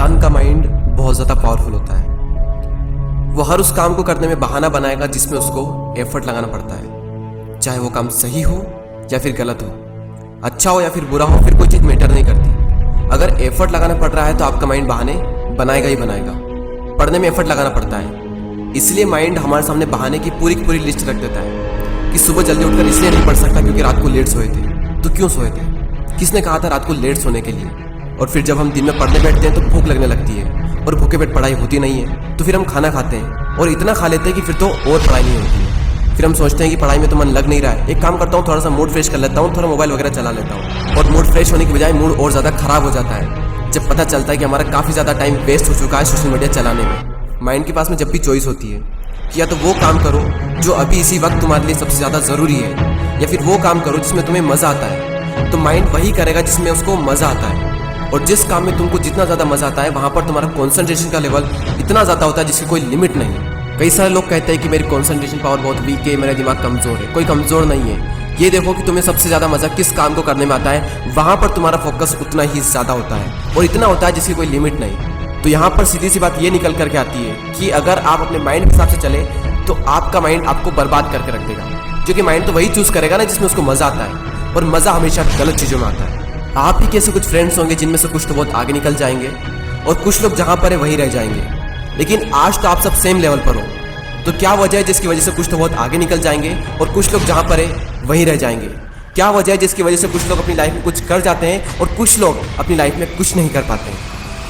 इंसान का माइंड बहुत ज़्यादा पावरफुल होता है। वो हर उस काम को करने में बहाना बनाएगा जिसमें उसको एफर्ट लगाना पड़ता है, चाहे वो काम सही हो या फिर गलत हो, अच्छा हो या फिर बुरा हो, फिर कोई चीज़ मैटर नहीं करती। अगर एफर्ट लगाना पड़ रहा है तो आपका माइंड बहाने बनाएगा ही बनाएगा। पढ़ने में एफर्ट लगाना पड़ता है, इसलिए माइंड हमारे सामने बहाने की पूरी लिस्ट रख देता है कि सुबह जल्दी उठकर इसलिए नहीं पढ़ सकता क्योंकि रात को लेट सोए थे। तो क्यों सोए थे? किसने कहा था रात को लेट सोने के लिए? और फिर जब हम दिन में पढ़ने बैठते हैं तो भूख लगने लगती है और भूखे पेट पढ़ाई होती नहीं है, तो फिर हम खाना खाते हैं और इतना खा लेते हैं कि फिर तो और पढ़ाई नहीं होती है। फिर हम सोचते हैं कि पढ़ाई में तो मन लग नहीं रहा है, एक काम करता हूँ थोड़ा सा मूड फ्रेश कर लेता हूँ, थोड़ा मोबाइल वगैरह चला लेता हूँ, और मूड फ्रेश होने की बजाय मूड और ज़्यादा खराब हो जाता है जब पता चलता है कि हमारा काफ़ी ज़्यादा टाइम वेस्ट हो चुका है सोशल मीडिया चलाने में। माइंड के पास में जब भी चॉइस होती है कि या तो वो काम करो जो अभी इसी वक्त तुम्हारे लिए सबसे ज़्यादा ज़रूरी है, या फिर वो काम करो जिसमें तुम्हें मज़ा आता है, तो माइंड वही करेगा जिसमें उसको मज़ा आता है। और जिस काम में तुमको जितना ज़्यादा मज़ा आता है वहाँ पर तुम्हारा कॉन्सेंट्रेशन का लेवल इतना ज़्यादा होता है जिसकी कोई लिमिट नहीं है। कई सारे लोग कहते हैं कि मेरी कॉन्सेंट्रेशन पावर बहुत वीक है, मेरा दिमाग कमज़ोर है। कोई कमज़ोर नहीं है। ये देखो कि तुम्हें सबसे ज़्यादा मज़ा किस काम को करने में आता है, वहाँ पर तुम्हारा फोकस उतना ही ज़्यादा होता है और इतना होता है जिसकी कोई लिमिट नहीं। तो यहाँ पर सीधी सी बात ये निकल करके आती है कि अगर आप अपने माइंड के हिसाब से चले तो आपका माइंड आपको बर्बाद करके रख देगा, क्योंकि माइंड तो वही चूज़ करेगा ना जिसमें उसको मज़ा आता है, और मज़ा हमेशा गलत चीज़ों में आता है। आप ही कैसे कुछ फ्रेंड्स होंगे जिनमें से कुछ तो बहुत आगे निकल जाएंगे और कुछ लोग जहाँ पर है वहीं रह जाएंगे। लेकिन आज तो आप सब सेम लेवल पर हो, तो क्या वजह है जिसकी वजह से कुछ तो बहुत आगे निकल जाएंगे और कुछ लोग जहाँ पर है वहीं रह जाएंगे? क्या वजह है जिसकी वजह से कुछ लोग अपनी लाइफ में कुछ कर जाते हैं और कुछ लोग अपनी लाइफ में कुछ नहीं कर पाते हैं?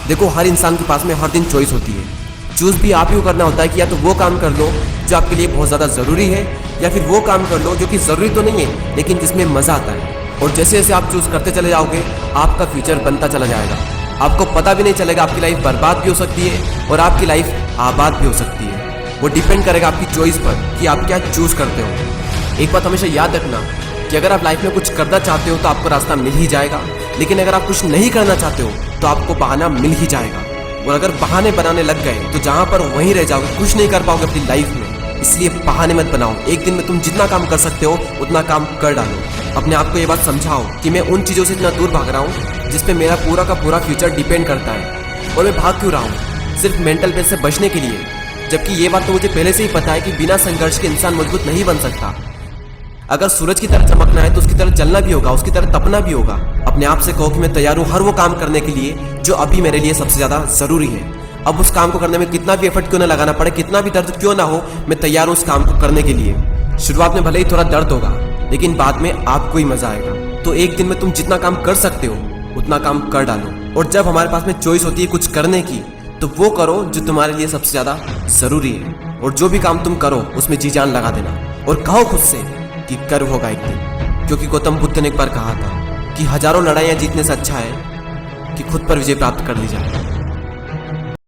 देखो, हर इंसान के पास में हर दिन चॉइस होती है। चूज़ भी आप ही को करना होता है कि या तो वो काम कर लो जो आपके लिए बहुत ज़्यादा ज़रूरी है, या फिर वो काम कर लो जो कि ज़रूरी तो नहीं है लेकिन जिसमें मज़ा आता है। और जैसे जैसे आप चूज़ करते चले जाओगे आपका फ्यूचर बनता चला जाएगा। आपको पता भी नहीं चलेगा, आपकी लाइफ बर्बाद भी हो सकती है और आपकी लाइफ आबाद भी हो सकती है। वो डिपेंड करेगा आपकी चॉइस पर कि आप क्या चूज़ करते हो। एक बात हमेशा याद रखना कि अगर आप लाइफ में कुछ करना चाहते हो तो आपको रास्ता मिल ही जाएगा, लेकिन अगर आप कुछ नहीं करना चाहते हो तो आपको बहाना मिल ही जाएगा। और अगर बहाने बनाने लग गए तो जहाँ पर वहीं रह जाओगे, कुछ नहीं कर पाओगे अपनी लाइफ में। इसलिए बहाने मत बनाओ। एक दिन में तुम जितना काम कर सकते हो उतना काम कर डालो। अपने आप को ये बात समझाओ कि मैं उन चीज़ों से इतना दूर भाग रहा हूँ जिस पे मेरा पूरा का पूरा फ्यूचर डिपेंड करता है, और मैं भाग क्यों रहा हूँ? सिर्फ मेंटल पेस से बचने के लिए। जबकि ये बात तो मुझे पहले से ही पता है कि बिना संघर्ष के इंसान मजबूत नहीं बन सकता। अगर सूरज की तरह चमकना है तो उसकी तरह जलना भी होगा, उसकी तरह तपना भी होगा। अपने आप से कहो कि मैं तैयार हूँ हर वो काम करने के लिए जो अभी मेरे लिए सबसे ज़्यादा ज़रूरी है। अब उस काम को करने में कितना भी एफर्ट क्यों ना लगाना पड़े, कितना भी दर्द क्यों ना हो, मैं तैयार हूँ उस काम को करने के लिए। शुरुआत में भले ही थोड़ा दर्द होगा लेकिन बाद में आपको ही मजा आएगा। तो एक दिन में तुम जितना काम कर सकते हो उतना काम कर डालो। और जब हमारे पास में चॉइस होती है कुछ करने की तो वो करो जो तुम्हारे लिए सबसे ज़्यादा ज़रूरी है। और जो भी काम तुम करो उसमें जी जान लगा देना और कहो खुद से कि गर्व होगा एक दिन। क्योंकि गौतम बुद्ध ने एक बार कहा था कि हजारों लड़ाइयाँ जीतने से अच्छा है कि खुद पर विजय प्राप्त कर ली जाए।